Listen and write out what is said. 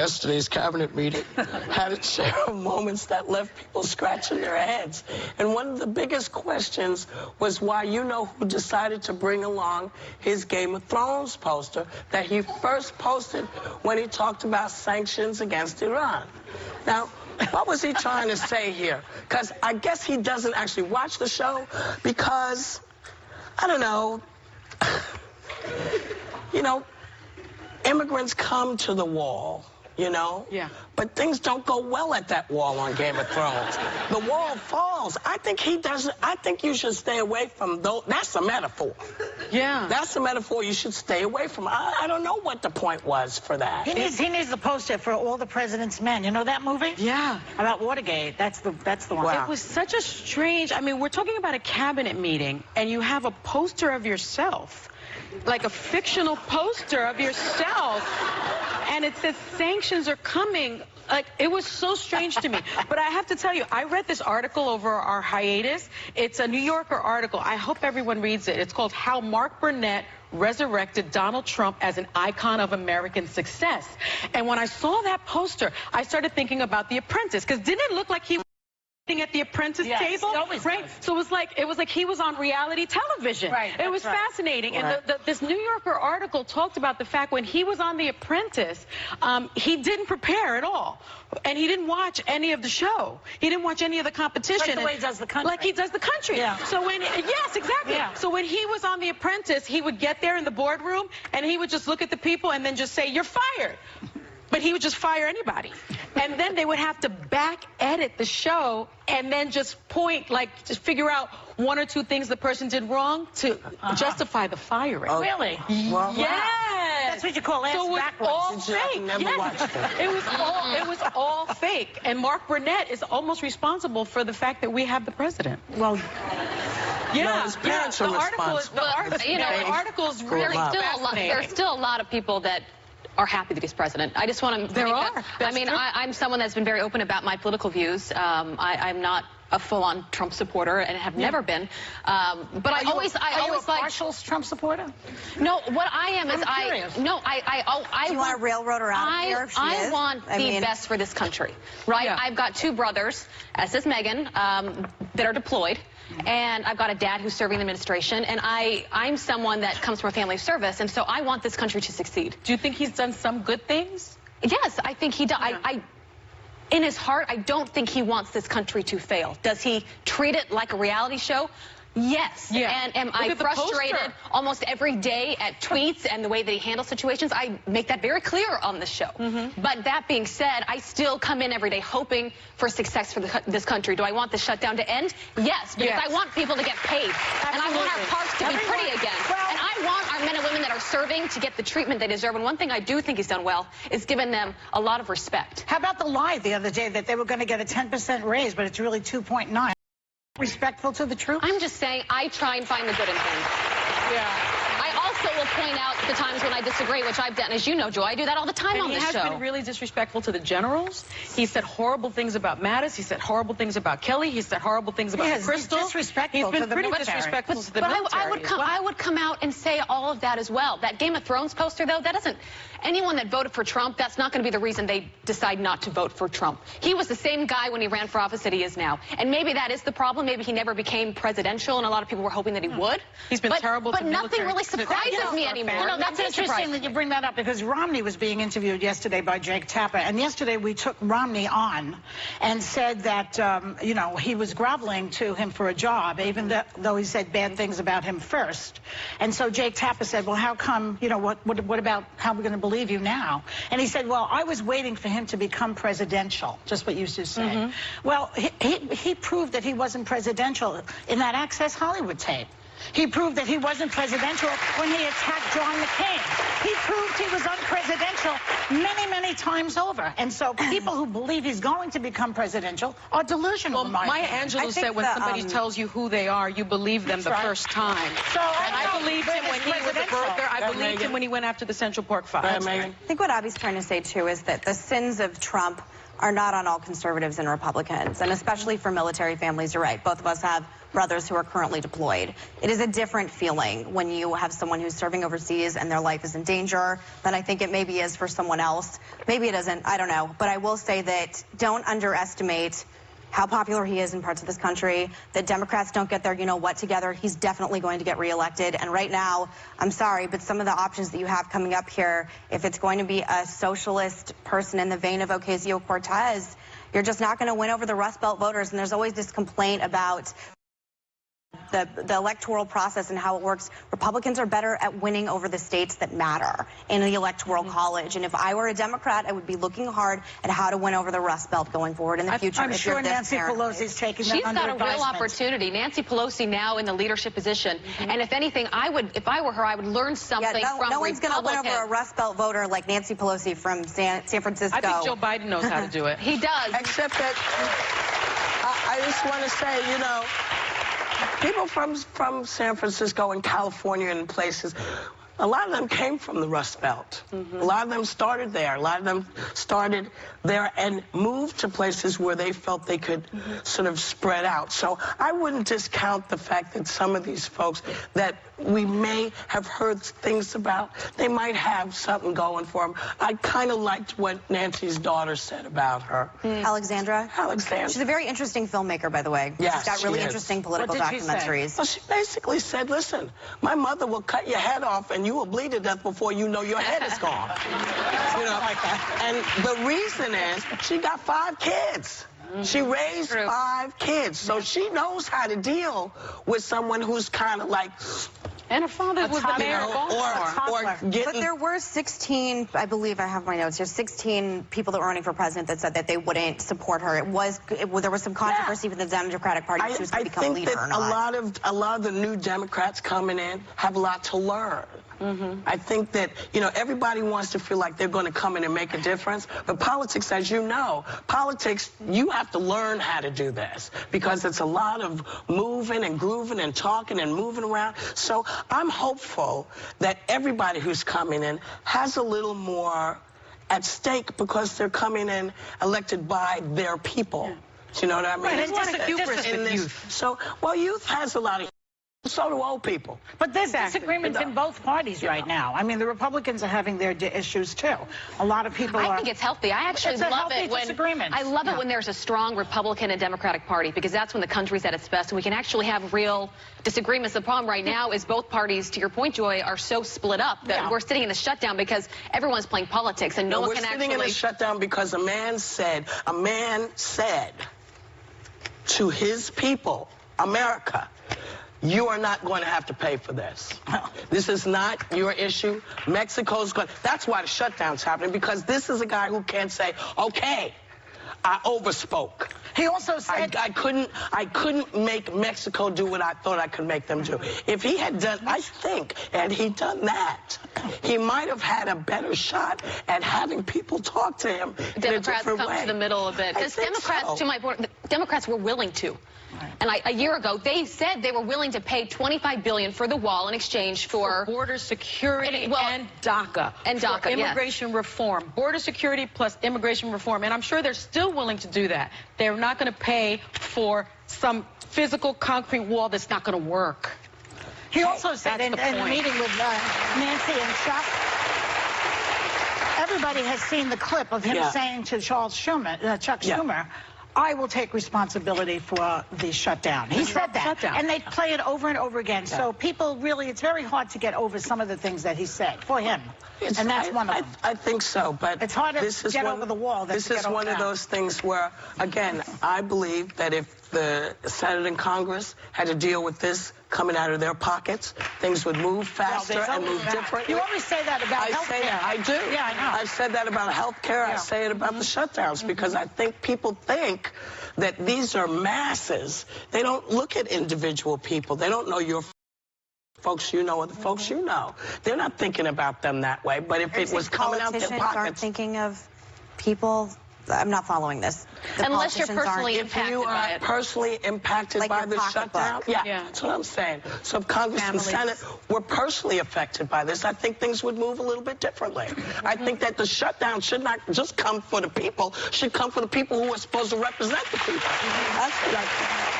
Yesterday's cabinet meeting had its share of moments that left people scratching their heads. And one of the biggest questions was why you-know-who decided to bring along his Game of Thrones poster that he first posted when he talked about sanctions against Iran. Now, what was he trying to say here? Because I guess he doesn't actually watch the show because, I don't know, immigrants come to the wall, Yeah. But things don't go well at that wall on Game of Thrones. The wall falls. I think you should stay away from those. That's a metaphor. Yeah. That's a metaphor you should stay away from. I don't know what the point was for that. He needs the poster for All the President's Men. You know that movie? Yeah. About Watergate. That's the one. Wow. It was such a strange, we're talking about a cabinet meeting, and you have a poster of yourself, like a fictional poster of yourself, and it says sanctions are coming. Like, it was so strange to me. But I have to tell you, I read this article over our hiatus. It's a New Yorker article. I hope everyone reads it. It's called How Mark Burnett Resurrected Donald Trump as an Icon of American Success. And when I saw that poster, I started thinking about The Apprentice, because didn't it look like he was sitting at the Apprentice table, right? So it was like he was on reality television. Right. It was fascinating. Right. And this New Yorker article talked about the fact when he was on The Apprentice, he didn't prepare at all, and he didn't watch any of the show. He didn't watch any of the competition. Like the way he does the country. Like he does the country. Yeah. So yes, exactly. Yeah. So when he was on The Apprentice, he would get there in the boardroom and he would just look at the people and then just say, "You're fired." But he would just fire anybody. And then they would have to back edit the show and then just just figure out one or two things the person did wrong to justify the firing. Oh, really? Well, Yes. That's what you call ass So it was backwards. all Did you? I've fake. never Yes. watched it. It was all fake. And Mark Burnett is almost responsible for the fact that we have the president. Well, Yeah, his parents are responsible. The article's really fascinating. There's still a lot of people that are happy that he's president. I just want to. There are. I'm someone that's been very open about my political views. I'm not a full-on Trump supporter and have never been. But I always are you a like partial Trump supporter? No, what I am is I'm curious. Do you want to railroad her out of here if she I is? want the best for this country, right? Yeah. I've got two brothers, as is Megan, that are deployed. And I've got a dad who's serving the administration, and I'm someone that comes from a family of service, and so I want this country to succeed. Do you think he's done some good things? Yes, I think he does. Yeah. In his heart, I don't think he wants this country to fail. Does he treat it like a reality show? Yes. Yeah. And am Look I at the frustrated poster. almost every day at tweets and the way that he handles situations? I make that very clear on the show. But that being said, I still come in every day hoping for success for this country. Do I want the shutdown to end? Yes, because I want people to get paid. And I want our parks to be pretty again. And I want our men and women that are serving to get the treatment they deserve. And one thing I do think he's done well is given them a lot of respect. How about the lie the other day that they were going to get a 10% raise, but it's really 2.9? Respectful to the troops? I'm just saying I try and find the good in things. Yeah. I also will point out the times when I disagree, which I've done. As you know, Joy, I do that all the time on And he this has show. been really disrespectful to the generals. He said horrible things about Mattis. He said horrible things about Kelly. He said horrible things about Crystal. He's disrespectful He's been to the pretty military. disrespectful to the But military. I would come out and say all of that as well. That Game of Thrones poster, though, that doesn't... Anyone that voted for Trump, that's not going to be the reason they decide not to vote for Trump. He was the same guy when he ran for office that he is now. And maybe that is the problem. Maybe he never became presidential, and a lot of people were hoping that he would. He's been terrible to But nothing military. really surprises me anymore. You know, that's Nothing interesting surprises that you me. bring that up because Romney was being interviewed yesterday by Jake Tapper. And yesterday we took Romney on and said that, he was groveling to him for a job, even though he said bad things about him first. And so Jake Tapper said, well, how come, what about how we're going to believe you now? And he said, well, I was waiting for him to become presidential, just what you used to say. Well, he proved that he wasn't presidential in that Access Hollywood tape. He proved that he wasn't presidential when he attacked John McCain. He proved he was unpresidential many, many times over. And so people who believe he's going to become presidential are delusional. Well, Maya Angelou said when somebody tells you who they are, you believe them the first time. So, and I believed him when he was a burglar. I believed him when he went after the Central Park Five. I think what Abby's trying to say, too, is that the sins of Trump are not on all conservatives and Republicans, and especially for military families, you're right. Both of us have brothers who are currently deployed. It is a different feeling when you have someone who's serving overseas and their life is in danger than I think it maybe is for someone else. Maybe it isn't, I don't know. But I will say that don't underestimate how popular he is in parts of this country, that Democrats don't get their you-know-what together. He's definitely going to get reelected. And right now, I'm sorry, but some of the options that you have coming up here, if it's going to be a socialist person in the vein of Ocasio-Cortez, you're just not going to win over the Rust Belt voters. And there's always this complaint about the electoral process and how it works. Republicans are better at winning over the states that matter in the electoral college. And if I were a Democrat, I would be looking hard at how to win over the Rust Belt going forward in the future. I'm sure Nancy Pelosi's taking that under advisement. She's got a real opportunity. Nancy Pelosi now in the leadership position. And if anything, if I were her, I would learn something from no one's going to win over a Rust Belt voter like Nancy Pelosi from San Francisco. I think Joe Biden knows how to do it. He does. Except that I just want to say, you know, people from San Francisco and California and places, a lot of them came from the Rust Belt. A lot of them started there. A lot of them started there and moved to places where they felt they could sort of spread out. So I wouldn't discount the fact that some of these folks that we may have heard things about, they might have something going for them. I kind of liked what Nancy's daughter said about her. Alexandra? Alexandra. She's a very interesting filmmaker, by the way. Yes, she's got really interesting political documentaries. Well, she basically said, listen, my mother will cut your head off and you will bleed to death before you know your head is gone. You know, like that. And the reason is she got 5 kids. She raised 5 kids, so she knows how to deal with someone who's kind of like... And her father was the mayor of Baltimore. But there were 16, I believe I have my notes, there's 16 people that were running for president that said that they wouldn't support her. There was some controversy with the Democratic Party if she was going to become leader or not. I think that a lot of the new Democrats coming in have a lot to learn. I think that, you know, everybody wants to feel like they're going to come in and make a difference. But politics, as you know, politics, you have to learn how to do this because it's a lot of moving and grooving and talking and moving around. So I'm hopeful that everybody who's coming in has a little more at stake because they're coming in elected by their people. Do you know what I mean? Right, and just a hubris with youth. So, well, youth has a lot of... So do old people. But there's disagreements in both parties right now. I mean, the Republicans are having their issues, too. A lot of people I think it's healthy. I actually love it when there's a strong Republican and Democratic party because that's when the country's at its best and we can actually have real disagreements. The problem right now is both parties, to your point, Joy, are so split up that we're sitting in a shutdown because everyone's playing politics and no one can actually... We're sitting in a shutdown because a man said to his people, America, you are not going to have to pay for this. This is not your issue. Mexico's going... That's why the shutdown's happening, because this is a guy who can't say, okay, I overspoke. He also said... I couldn't make Mexico do what I thought I could make them do. If he had done... I think, had he done that, he might have had a better shot at having people talk to him in a different way. Come to the middle a bit. Because Democrats, to my point, Democrats were willing to. And a year ago, they said they were willing to pay $25 billion for the wall in exchange for border security and DACA. And DACA, immigration reform. Border security plus immigration reform. And I'm sure they're still willing to do that. They're not going to pay for some physical concrete wall that's not going to work. He also said in the meeting with Nancy and Chuck, everybody has seen the clip of him saying to Chuck Schumer, I will take responsibility for the shutdown. He said that. And they play it over and over again. So people really, it's very hard to get over some of the things that he said for him. And that's one of them. I think so, but it's hard to get over the wall. This is one of those things where, again, I believe that if the Senate and Congress had to deal with this coming out of their pockets, things would move faster and move differently. You always say that about health care. I do. Yeah, I know. I've said that about health care. I say it about the shutdowns because I think people think that these are masses. They don't look at individual people. They don't know your folks you know or the folks you know. They're not thinking about them that way. But if it was coming out their pockets... aren't thinking of people I'm not following this. The Unless you're politicians aren't- personally If you impacted by are it. personally impacted Like by your the pocketbook. shutdown, yeah, that's what I'm saying. So if Congress and Families. Senate were personally affected by this, I think things would move a little bit differently. I think that the shutdown should not just come for the people, should come for the people who are supposed to represent the people. That's what I think.